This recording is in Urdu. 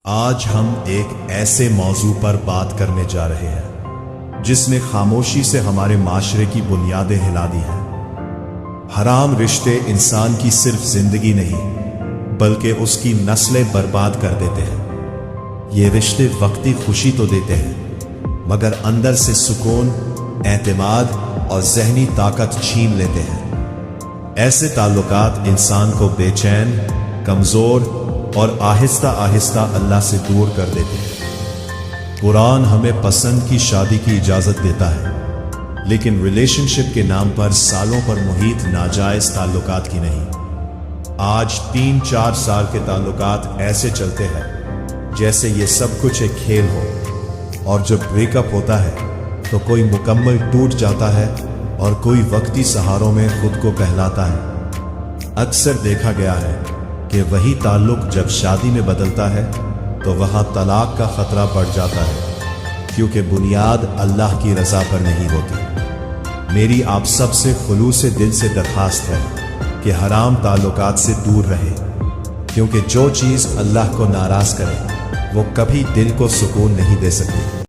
آج ہم ایک ایسے موضوع پر بات کرنے جا رہے ہیں جس نے خاموشی سے ہمارے معاشرے کی بنیادیں ہلا دی ہیں۔ حرام رشتے انسان کی صرف زندگی نہیں بلکہ اس کی نسلیں برباد کر دیتے ہیں۔ یہ رشتے وقتی خوشی تو دیتے ہیں مگر اندر سے سکون، اعتماد اور ذہنی طاقت چھین لیتے ہیں۔ ایسے تعلقات انسان کو بے چین، کمزور اور آہستہ آہستہ اللہ سے دور کر دیتے ہیں۔ قرآن ہمیں پسند کی شادی کی اجازت دیتا ہے، لیکن ریلیشن شپ کے نام پر سالوں پر محیط ناجائز تعلقات کی نہیں۔ آج 3-4 سال کے تعلقات ایسے چلتے ہیں جیسے یہ سب کچھ ایک کھیل ہو، اور جب بریک اپ ہوتا ہے تو کوئی مکمل ٹوٹ جاتا ہے اور کوئی وقتی سہاروں میں خود کو بہلاتا ہے۔ اکثر دیکھا گیا ہے کہ وہی تعلق جب شادی میں بدلتا ہے تو وہاں طلاق کا خطرہ بڑھ جاتا ہے، کیونکہ بنیاد اللہ کی رضا پر نہیں ہوتی۔ میری آپ سب سے خلوص دل سے درخواست ہے کہ حرام تعلقات سے دور رہے، کیونکہ جو چیز اللہ کو ناراض کرے وہ کبھی دل کو سکون نہیں دے سکتی۔